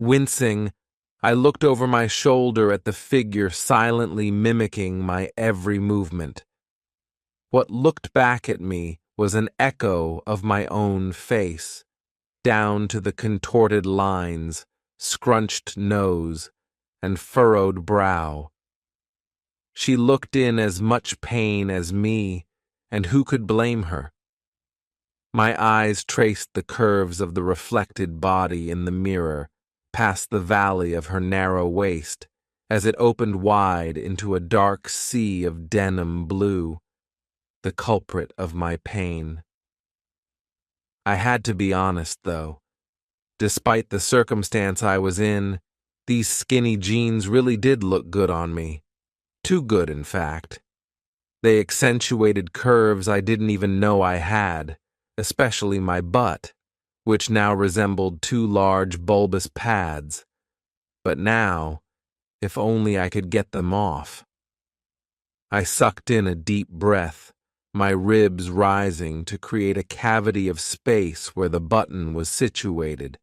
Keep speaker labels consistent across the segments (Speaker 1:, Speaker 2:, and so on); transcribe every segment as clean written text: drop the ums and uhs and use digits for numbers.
Speaker 1: Wincing, I looked over my shoulder at the figure silently mimicking my every movement. What looked back at me was an echo of my own face, down to the contorted lines, scrunched nose, and furrowed brow. She looked in as much pain as me, and who could blame her? My eyes traced the curves of the reflected body in the mirror, past the valley of her narrow waist, as it opened wide into a dark sea of denim blue, the culprit of my pain. I had to be honest, though. Despite the circumstance I was in, these skinny jeans really did look good on me. Too good, in fact. They accentuated curves I didn't even know I had, especially my butt, which now resembled two large bulbous pads. But now, if only I could get them off. I sucked in a deep breath, my ribs rising to create a cavity of space where the button was situated.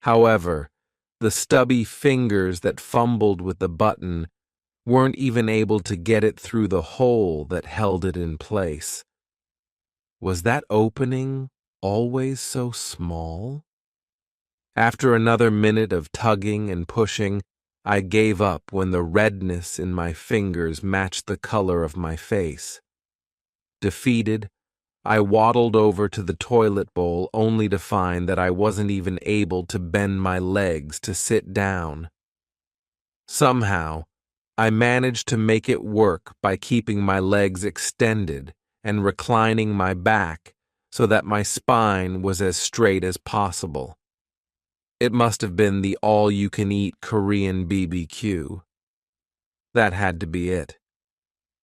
Speaker 1: However, the stubby fingers that fumbled with the button weren't even able to get it through the hole that held it in place. Was that opening always so small? After another minute of tugging and pushing, I gave up when the redness in my fingers matched the color of my face. Defeated, I waddled over to the toilet bowl only to find that I wasn't even able to bend my legs to sit down. Somehow, I managed to make it work by keeping my legs extended and reclining my back so that my spine was as straight as possible. It must have been the all-you-can-eat Korean BBQ. That had to be it.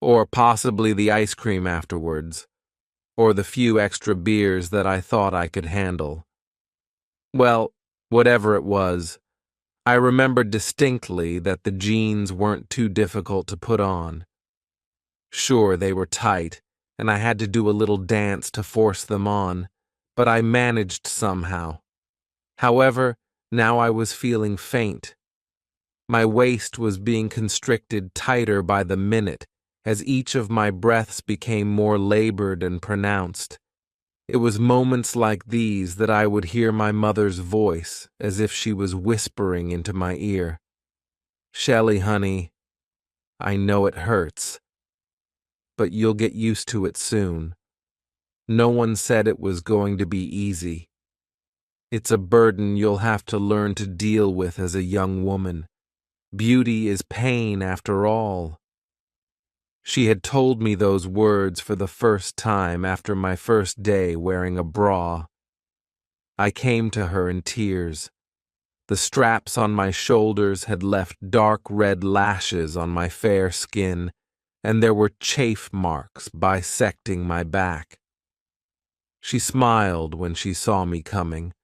Speaker 1: Or possibly the ice cream afterwards, or the few extra beers that I thought I could handle. Well, whatever it was, I remembered distinctly that the jeans weren't too difficult to put on. Sure, they were tight, and I had to do a little dance to force them on, but I managed somehow. However, now I was feeling faint. My waist was being constricted tighter by the minute as each of my breaths became more labored and pronounced. It was moments like these that I would hear my mother's voice as if she was whispering into my ear. "Shelley, honey, I know it hurts, but you'll get used to it soon. No one said it was going to be easy. It's a burden you'll have to learn to deal with as a young woman. Beauty is pain after all." She had told me those words for the first time after my first day wearing a bra. I came to her in tears. The straps on my shoulders had left dark red lashes on my fair skin, and there were chafe marks bisecting my back. She smiled when she saw me coming,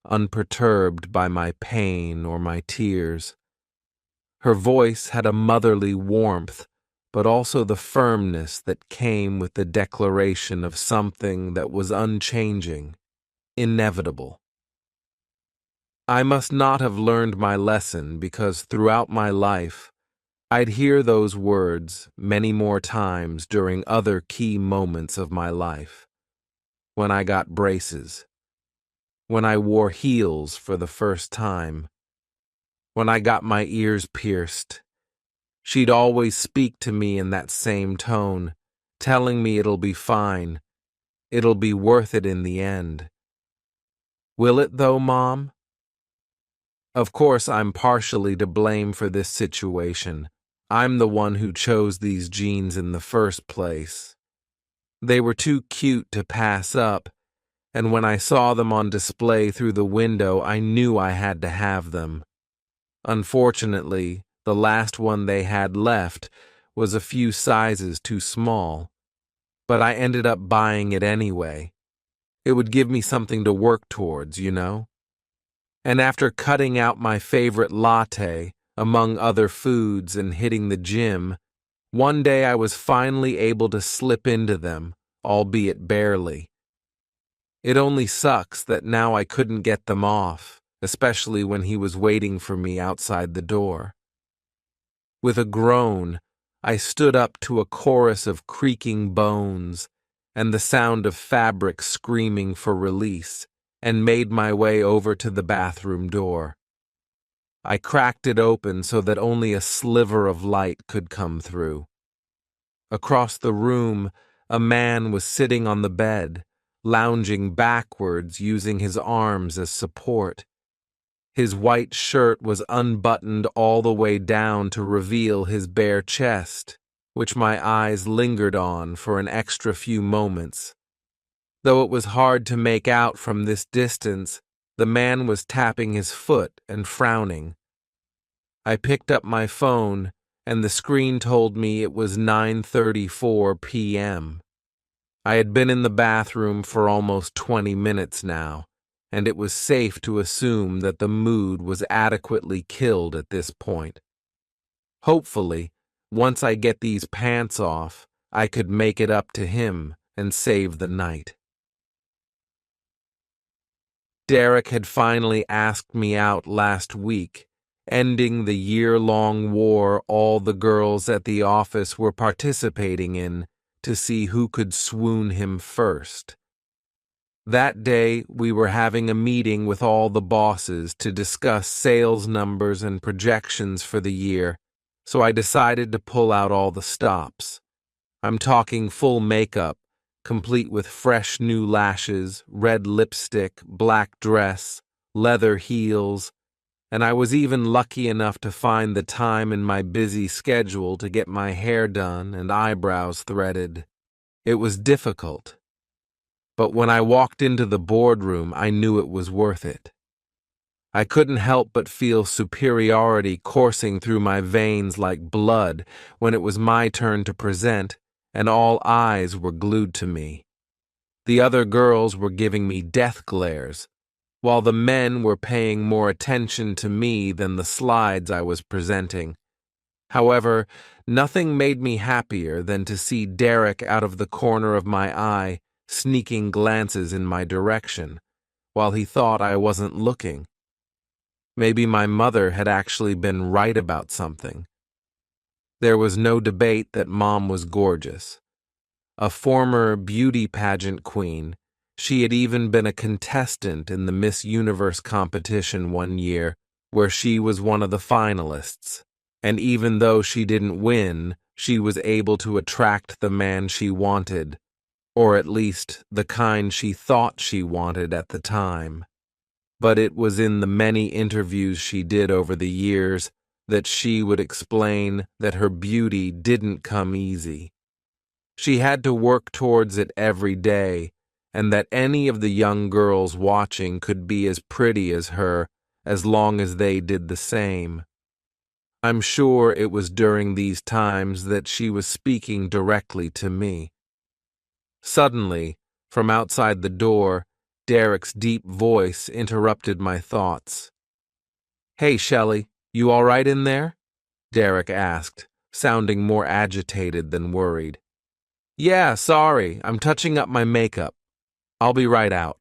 Speaker 1: unperturbed by my pain or my tears. Her voice had a motherly warmth, but also the firmness that came with the declaration of something that was unchanging, inevitable. I must not have learned my lesson because throughout my life, I'd hear those words many more times during other key moments of my life. When I got braces. When I wore heels for the first time. When I got my ears pierced. She'd always speak to me in that same tone, telling me it'll be fine. It'll be worth it in the end. Will it though, Mom? Of course, I'm partially to blame for this situation. I'm the one who chose these jeans in the first place. They were too cute to pass up, and when I saw them on display through the window, I knew I had to have them. Unfortunately, the last one they had left was a few sizes too small, but I ended up buying it anyway. It would give me something to work towards, you know? And after cutting out my favorite latte, among other foods, and hitting the gym, one day I was finally able to slip into them, albeit barely. It only sucks that now I couldn't get them off, especially when he was waiting for me outside the door. With a groan, I stood up to a chorus of creaking bones and the sound of fabric screaming for release, and made my way over to the bathroom door. I cracked it open so that only a sliver of light could come through. Across the room, a man was sitting on the bed, lounging backwards using his arms as support. His white shirt was unbuttoned all the way down to reveal his bare chest, which my eyes lingered on for an extra few moments. Though it was hard to make out from this distance, the man was tapping his foot and frowning. I picked up my phone, and the screen told me it was 9:34 p.m. I had been in the bathroom for almost 20 minutes now, and it was safe to assume that the mood was adequately killed at this point. Hopefully, once I get these pants off, I could make it up to him and save the night. Derek had finally asked me out last week, ending the year-long war all the girls at the office were participating in to see who could swoon him first. That day, we were having a meeting with all the bosses to discuss sales numbers and projections for the year, so I decided to pull out all the stops. I'm talking full makeup, complete with fresh new lashes, red lipstick, black dress, leather heels, and I was even lucky enough to find the time in my busy schedule to get my hair done and eyebrows threaded. It was difficult, but when I walked into the boardroom, I knew it was worth it. I couldn't help but feel superiority coursing through my veins like blood when it was my turn to present, and all eyes were glued to me. The other girls were giving me death glares, while the men were paying more attention to me than the slides I was presenting. However, nothing made me happier than to see Derek out of the corner of my eye, sneaking glances in my direction, while he thought I wasn't looking. Maybe my mother had actually been right about something. There was no debate that Mom was gorgeous. A former beauty pageant queen, she had even been a contestant in the Miss Universe competition one year, where she was one of the finalists. And even though she didn't win, she was able to attract the man she wanted, or at least the kind she thought she wanted at the time. But it was in the many interviews she did over the years that she would explain that her beauty didn't come easy. She had to work towards it every day, and that any of the young girls watching could be as pretty as her as long as they did the same. I'm sure it was during these times that she was speaking directly to me. Suddenly, from outside the door, Derek's deep voice interrupted my thoughts. "Hey, Shelley, you all right in there?" Derek asked, sounding more agitated than worried. "Yeah, sorry, I'm touching up my makeup. I'll be right out."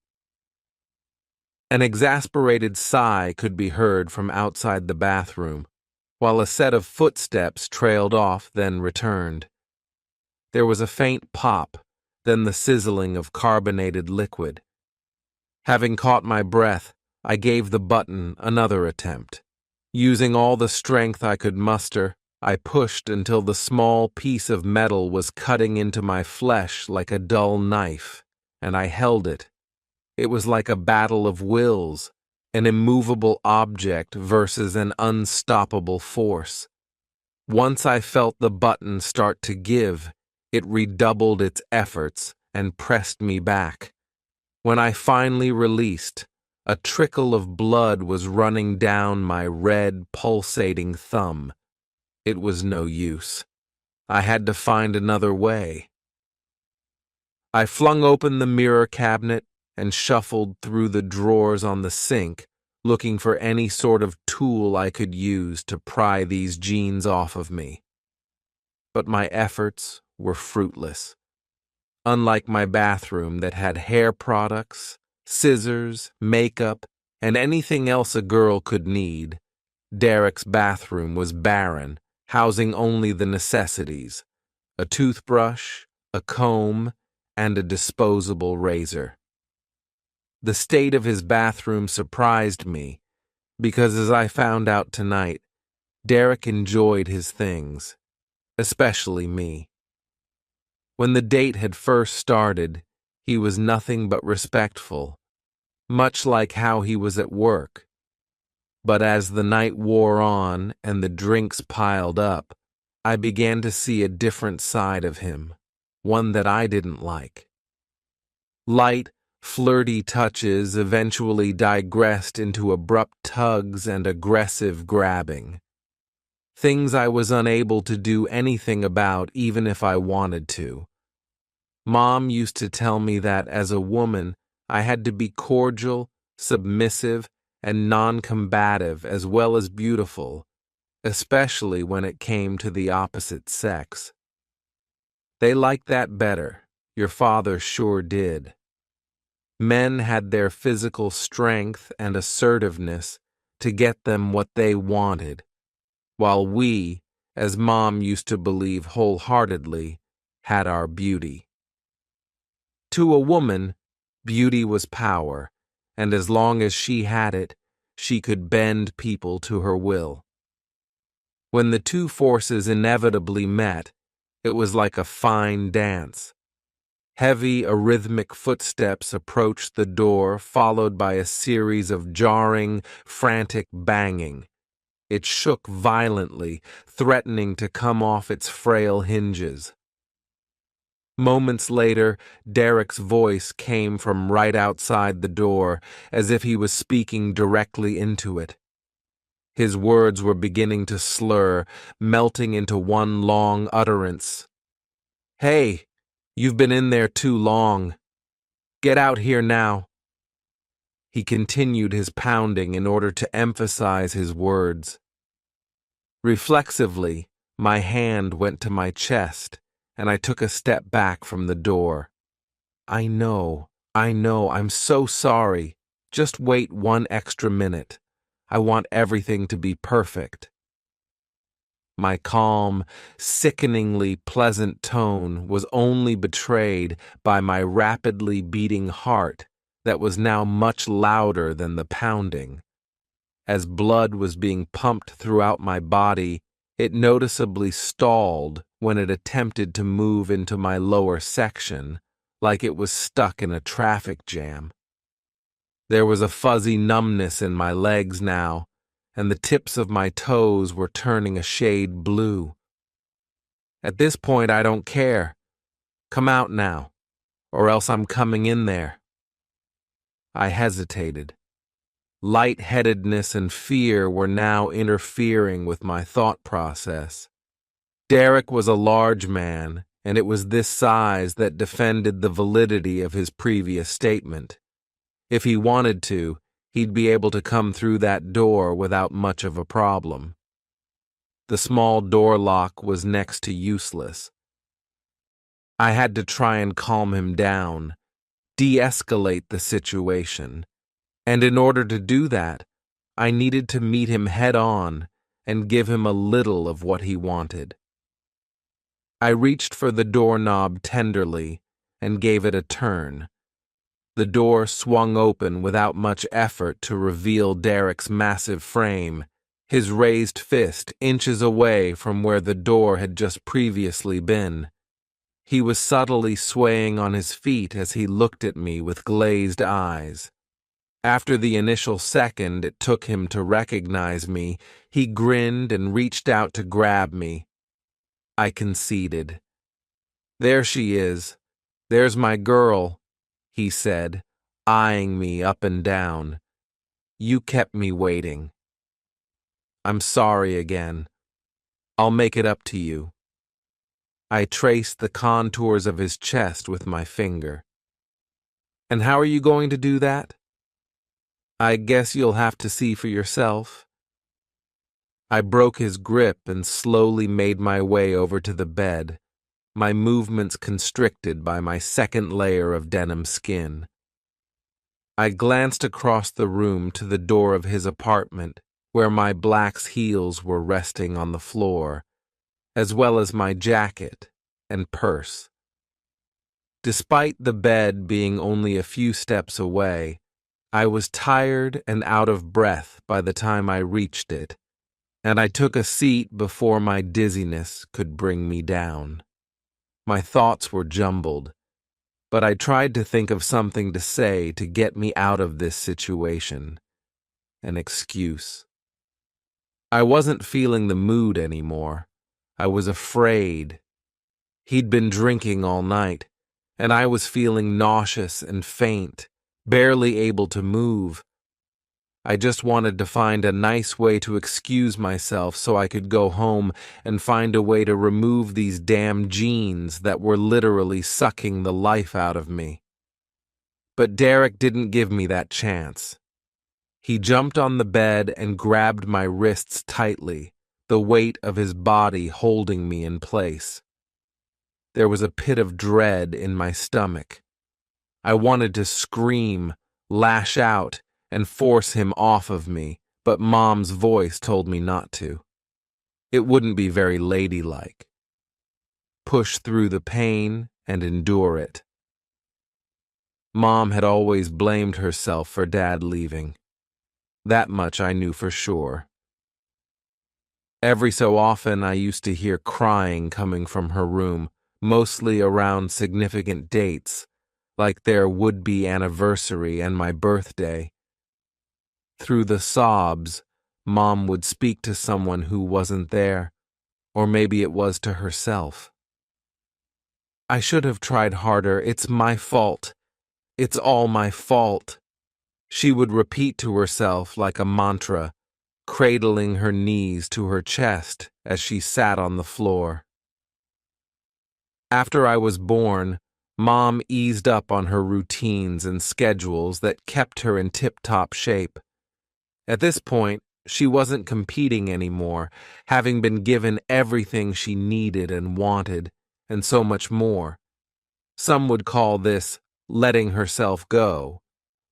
Speaker 1: An exasperated sigh could be heard from outside the bathroom, while a set of footsteps trailed off, then returned. There was a faint pop, then the sizzling of carbonated liquid. Having caught my breath, I gave the button another attempt. Using all the strength I could muster, I pushed until the small piece of metal was cutting into my flesh like a dull knife, and I held it. It was like a battle of wills, an immovable object versus an unstoppable force. Once I felt the button start to give, it redoubled its efforts and pressed me back. When I finally released, a trickle of blood was running down my red, pulsating thumb. It was no use. I had to find another way. I flung open the mirror cabinet and shuffled through the drawers on the sink, looking for any sort of tool I could use to pry these jeans off of me. But my efforts were fruitless. Unlike my bathroom that had hair products, scissors, makeup, and anything else a girl could need. Derek's bathroom was barren, housing only the necessities: a toothbrush, a comb, and a disposable razor. The state of his bathroom surprised me, because as I found out tonight, Derek enjoyed his things, especially me. When the date had first started, he was nothing but respectful, much like how he was at work. But as the night wore on and the drinks piled up, I began to see a different side of him, one that I didn't like. Light, flirty touches eventually digressed into abrupt tugs and aggressive grabbing. Things I was unable to do anything about even if I wanted to. Mom used to tell me that as a woman, I had to be cordial, submissive, and non-combative as well as beautiful, especially when it came to the opposite sex. They liked that better. Your father sure did. Men had their physical strength and assertiveness to get them what they wanted, while we, as Mom used to believe wholeheartedly, had our beauty. To a woman, beauty was power, and as long as she had it, she could bend people to her will. When the two forces inevitably met, it was like a fine dance. Heavy, arrhythmic footsteps approached the door, followed by a series of jarring, frantic banging. It shook violently, threatening to come off its frail hinges. Moments later, Derek's voice came from right outside the door, as if he was speaking directly into it. His words were beginning to slur, melting into one long utterance. "Hey, you've been in there too long. Get out here now." He continued his pounding in order to emphasize his words. Reflexively, my hand went to my chest, and I took a step back from the door. I know, I'm so sorry. Just wait one extra minute. I want everything to be perfect." My calm, sickeningly pleasant tone was only betrayed by my rapidly beating heart that was now much louder than the pounding. As blood was being pumped throughout my body, it noticeably stalled when it attempted to move into my lower section, like it was stuck in a traffic jam. There was a fuzzy numbness in my legs now, and the tips of my toes were turning a shade blue. At this point, I don't care. Come out now, or else I'm coming in there. I hesitated. Lightheadedness and fear were now interfering with my thought process. Derek was a large man, and it was this size that defended the validity of his previous statement. If he wanted to, he'd be able to come through that door without much of a problem. The small door lock was next to useless. I had to try and calm him down, de-escalate the situation, and in order to do that, I needed to meet him head-on and give him a little of what he wanted. I reached for the doorknob tenderly and gave it a turn. The door swung open without much effort to reveal Derek's massive frame, his raised fist inches away from where the door had just previously been. He was subtly swaying on his feet as he looked at me with glazed eyes. After the initial second it took him to recognize me, he grinned and reached out to grab me. I conceded. "There she is. There's my girl," he said, eyeing me up and down. "You kept me waiting. I'm sorry again. I'll make it up to you." I traced the contours of his chest with my finger. "And how are you going to do that?" "I guess you'll have to see for yourself." I broke his grip and slowly made my way over to the bed, my movements constricted by my second layer of denim skin. I glanced across the room to the door of his apartment, where my black's heels were resting on the floor, as well as my jacket and purse. Despite the bed being only a few steps away, I was tired and out of breath by the time I reached it, and I took a seat before my dizziness could bring me down. My thoughts were jumbled, but I tried to think of something to say to get me out of this situation. An excuse. I wasn't feeling the mood anymore. I was afraid. He'd been drinking all night, and I was feeling nauseous and faint, barely able to move. I just wanted to find a nice way to excuse myself so I could go home and find a way to remove these damn jeans that were literally sucking the life out of me. But Derek didn't give me that chance. He jumped on the bed and grabbed my wrists tightly, the weight of his body holding me in place. There was a pit of dread in my stomach. I wanted to scream, lash out, and force him off of me, but Mom's voice told me not to. It wouldn't be very ladylike. Push through the pain and endure it. Mom had always blamed herself for Dad leaving. That much I knew for sure. Every so often I used to hear crying coming from her room, mostly around significant dates, like their would-be anniversary and my birthday. Through the sobs, Mom would speak to someone who wasn't there, or maybe it was to herself. I should have tried harder. It's my fault. It's all my fault. She would repeat to herself like a mantra, cradling her knees to her chest as she sat on the floor. After I was born, Mom eased up on her routines and schedules that kept her in tip-top shape. At this point, she wasn't competing anymore, having been given everything she needed and wanted, and so much more. Some would call this letting herself go,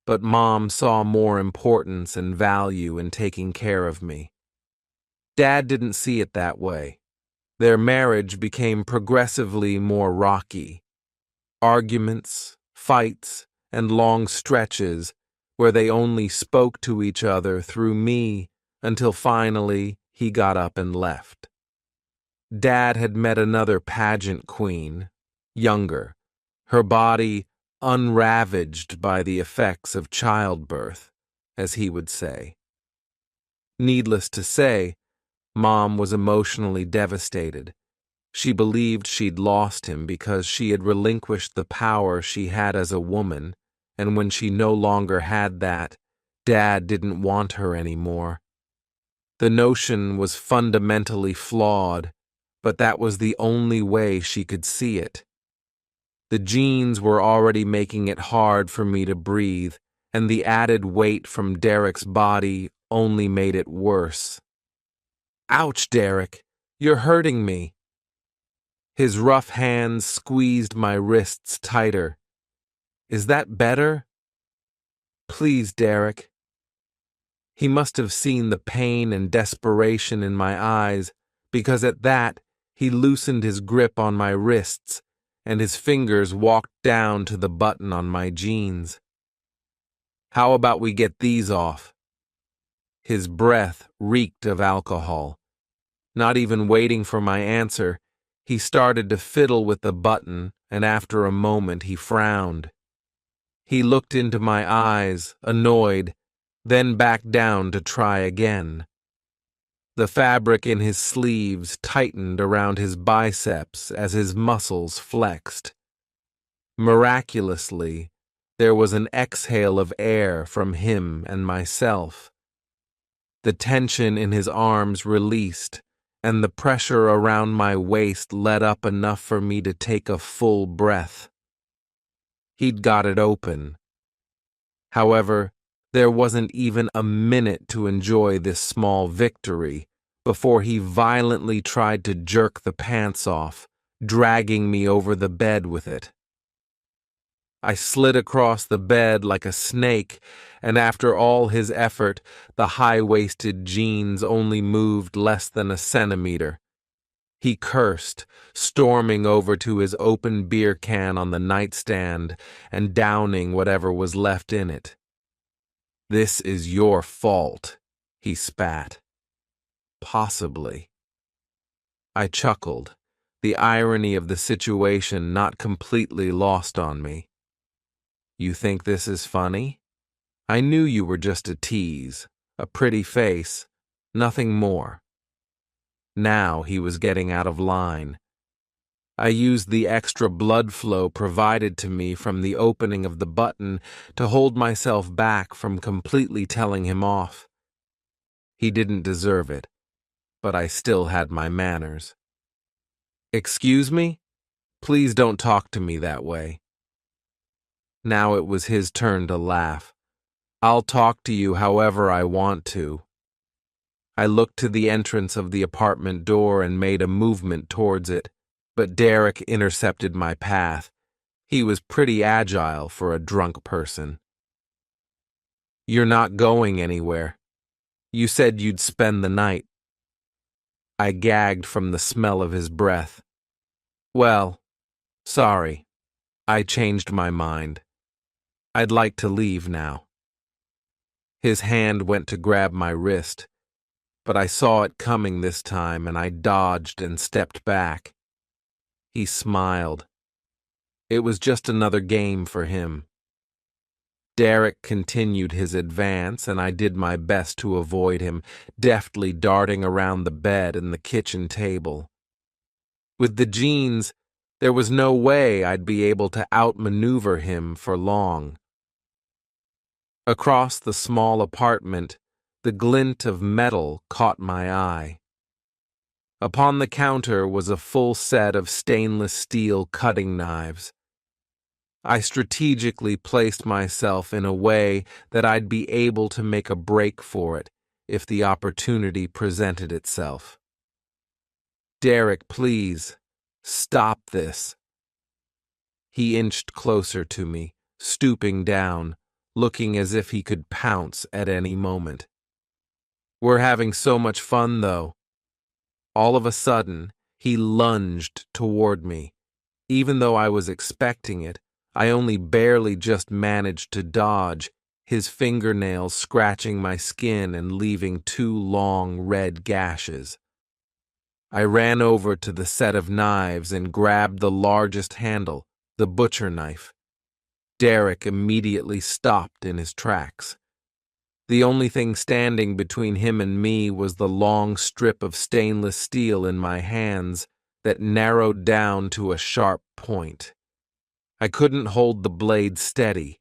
Speaker 1: but Mom saw more importance and value in taking care of me. Dad didn't see it that way. Their marriage became progressively more rocky. Arguments, fights, and long stretches where they only spoke to each other through me until finally he got up and left. Dad had met another pageant queen, younger, her body unravaged by the effects of childbirth, as he would say. Needless to say, Mom was emotionally devastated. She believed she'd lost him because she had relinquished the power she had as a woman, and when she no longer had that, Dad didn't want her anymore. The notion was fundamentally flawed, but that was the only way she could see it. The genes were already making it hard for me to breathe, and the added weight from Derek's body only made it worse. Ouch, Derek, you're hurting me. His rough hands squeezed my wrists tighter. Is that better? Please, Derek. He must have seen the pain and desperation in my eyes, because at that, he loosened his grip on my wrists, and his fingers walked down to the button on my jeans. How about we get these off? His breath reeked of alcohol. Not even waiting for my answer, he started to fiddle with the button, and after a moment he frowned. He looked into my eyes, annoyed, then back down to try again. The fabric in his sleeves tightened around his biceps as his muscles flexed. Miraculously, there was an exhale of air from him and myself. The tension in his arms released, and the pressure around my waist let up enough for me to take a full breath. He'd got it open. However, there wasn't even a minute to enjoy this small victory before he violently tried to jerk the pants off, dragging me over the bed with it. I slid across the bed like a snake, and after all his effort, the high-waisted jeans only moved less than a centimeter. He cursed, storming over to his open beer can on the nightstand and downing whatever was left in it. "This is your fault," he spat. "Possibly." I chuckled, the irony of the situation not completely lost on me. "You think this is funny? I knew you were just a tease, a pretty face, nothing more." Now he was getting out of line. I used the extra blood flow provided to me from the opening of the button to hold myself back from completely telling him off. He didn't deserve it, but I still had my manners. "Excuse me? Please don't talk to me that way." Now it was his turn to laugh. "I'll talk to you however I want to." I looked to the entrance of the apartment door and made a movement towards it, but Derek intercepted my path. He was pretty agile for a drunk person. "You're not going anywhere. You said you'd spend the night." I gagged from the smell of his breath. "Well, sorry. I changed my mind. I'd like to leave now." His hand went to grab my wrist, but I saw it coming this time and I dodged and stepped back. He smiled. It was just another game for him. Derek continued his advance, and I did my best to avoid him, deftly darting around the bed and the kitchen table. With the jeans, there was no way I'd be able to outmaneuver him for long. Across the small apartment, the glint of metal caught my eye. Upon the counter was a full set of stainless steel cutting knives. I strategically placed myself in a way that I'd be able to make a break for it if the opportunity presented itself. "Derek, please, stop this." He inched closer to me, stooping down, looking as if he could pounce at any moment. "We're having so much fun, though." All of a sudden, he lunged toward me. Even though I was expecting it, I only barely just managed to dodge, his fingernails scratching my skin and leaving 2 long red gashes. I ran over to the set of knives and grabbed the largest handle, the butcher knife. Derek immediately stopped in his tracks. The only thing standing between him and me was the long strip of stainless steel in my hands that narrowed down to a sharp point. I couldn't hold the blade steady.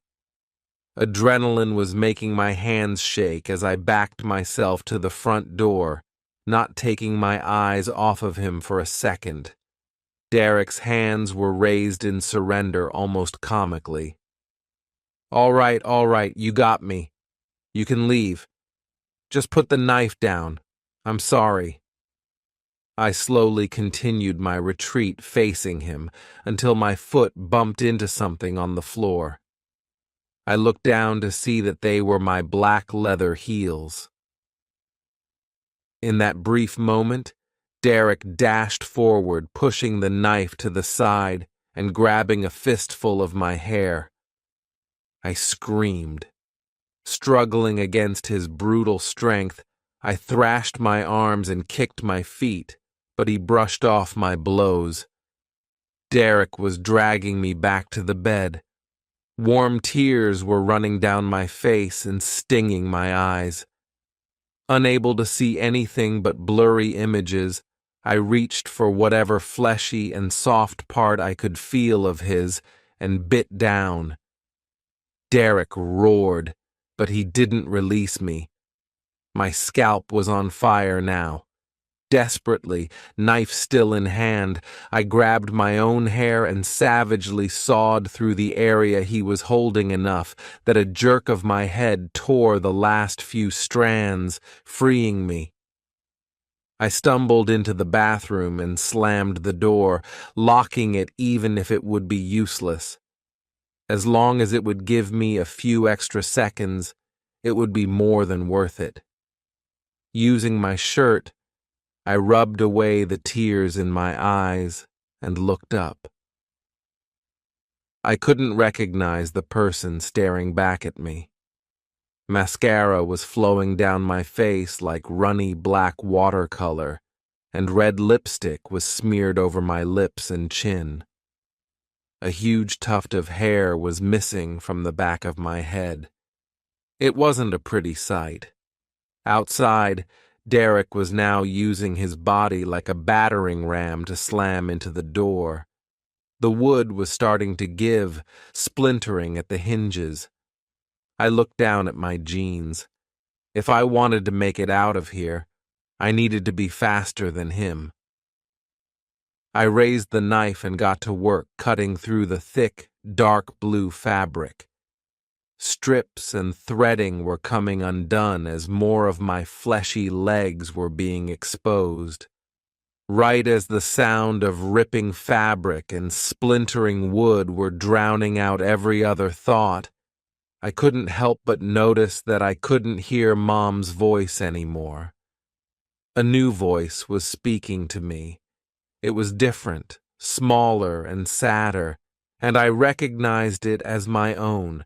Speaker 1: Adrenaline was making my hands shake as I backed myself to the front door, not taking my eyes off of him for a second. Derek's hands were raised in surrender almost comically. All right, you got me. You can leave. Just put the knife down. I'm sorry." I slowly continued my retreat facing him until my foot bumped into something on the floor. I looked down to see that they were my black leather heels. In that brief moment, Derek dashed forward, pushing the knife to the side and grabbing a fistful of my hair. I screamed. Struggling against his brutal strength, I thrashed my arms and kicked my feet, but he brushed off my blows. Derek was dragging me back to the bed. Warm tears were running down my face and stinging my eyes. Unable to see anything but blurry images, I reached for whatever fleshy and soft part I could feel of his and bit down. Derek roared, but he didn't release me. My scalp was on fire now. Desperately, knife still in hand, I grabbed my own hair and savagely sawed through the area he was holding enough that a jerk of my head tore the last few strands, freeing me. I stumbled into the bathroom and slammed the door, locking it even if it would be useless. As long as it would give me a few extra seconds, it would be more than worth it. Using my shirt, I rubbed away the tears in my eyes and looked up. I couldn't recognize the person staring back at me. Mascara was flowing down my face like runny black watercolor, and red lipstick was smeared over my lips and chin. A huge tuft of hair was missing from the back of my head. It wasn't a pretty sight. Outside, Derek was now using his body like a battering ram to slam into the door. The wood was starting to give, splintering at the hinges. I looked down at my jeans. If I wanted to make it out of here, I needed to be faster than him. I raised the knife and got to work cutting through the thick, dark blue fabric. Strips and threading were coming undone as more of my fleshy legs were being exposed. Right as the sound of ripping fabric and splintering wood were drowning out every other thought, I couldn't help but notice that I couldn't hear Mom's voice anymore. A new voice was speaking to me. It was different, smaller, and sadder, and I recognized it as my own.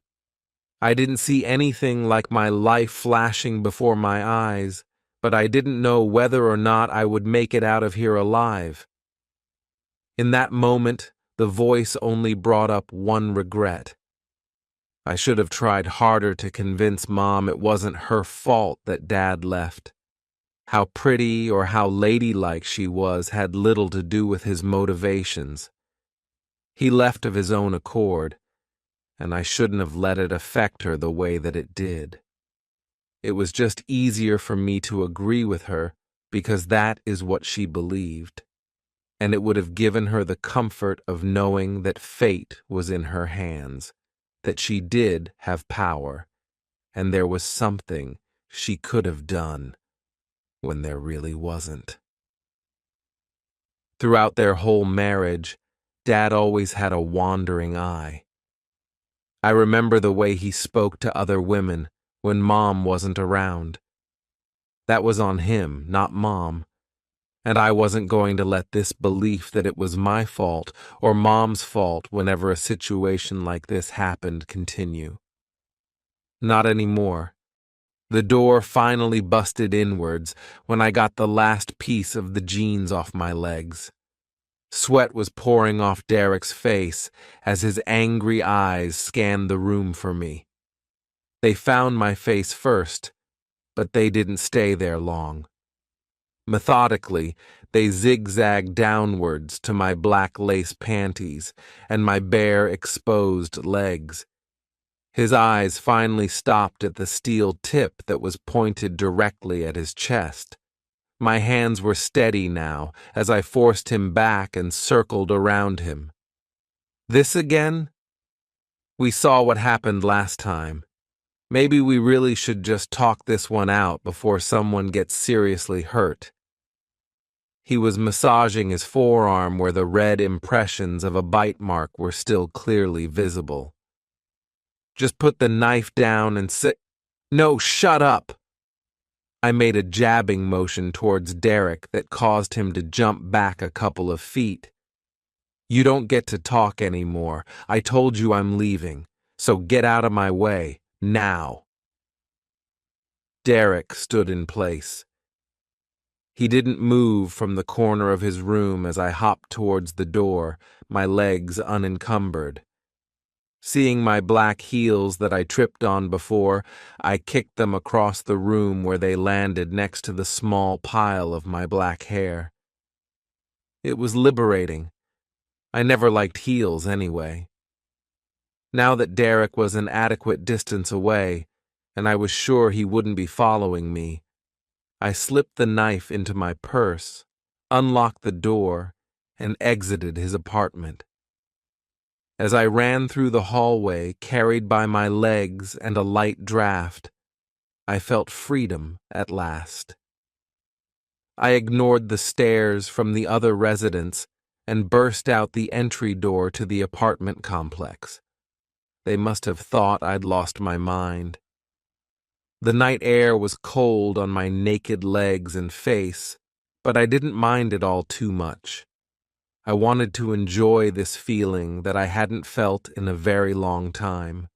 Speaker 1: I didn't see anything like my life flashing before my eyes, but I didn't know whether or not I would make it out of here alive. In that moment, the voice only brought up one regret. I should have tried harder to convince Mom it wasn't her fault that Dad left. How pretty or how ladylike she was had little to do with his motivations. He left of his own accord, and I shouldn't have let it affect her the way that it did. It was just easier for me to agree with her because that is what she believed, and it would have given her the comfort of knowing that fate was in her hands, that she did have power, and there was something she could have done when there really wasn't. Throughout their whole marriage, Dad always had a wandering eye. I remember the way he spoke to other women when Mom wasn't around. That was on him, not Mom, and I wasn't going to let this belief that it was my fault or Mom's fault whenever a situation like this happened continue. Not anymore. The door finally busted inwards when I got the last piece of the jeans off my legs. Sweat was pouring off Derek's face as his angry eyes scanned the room for me. They found my face first, but they didn't stay there long. Methodically, they zigzagged downwards to my black lace panties and my bare, exposed legs. His eyes finally stopped at the steel tip that was pointed directly at his chest. My hands were steady now as I forced him back and circled around him. This again? We saw what happened last time. Maybe we really should just talk this one out before someone gets seriously hurt. He was massaging his forearm where the red impressions of a bite mark were still clearly visible. Just put the knife down and sit. No, shut up! I made a jabbing motion towards Derek that caused him to jump back a couple of feet. You don't get to talk anymore. I told you I'm leaving, so get out of my way, now. Derek stood in place. He didn't move from the corner of his room as I hopped towards the door, my legs unencumbered. Seeing my black heels that I tripped on before, I kicked them across the room where they landed next to the small pile of my black hair. It was liberating. I never liked heels anyway. Now that Derek was an adequate distance away, and I was sure he wouldn't be following me, I slipped the knife into my purse, unlocked the door, and exited his apartment. As I ran through the hallway, carried by my legs and a light draft, I felt freedom at last. I ignored the stares from the other residents and burst out the entry door to the apartment complex. They must have thought I'd lost my mind. The night air was cold on my naked legs and face, but I didn't mind it all too much. I wanted to enjoy this feeling that I hadn't felt in a very long time.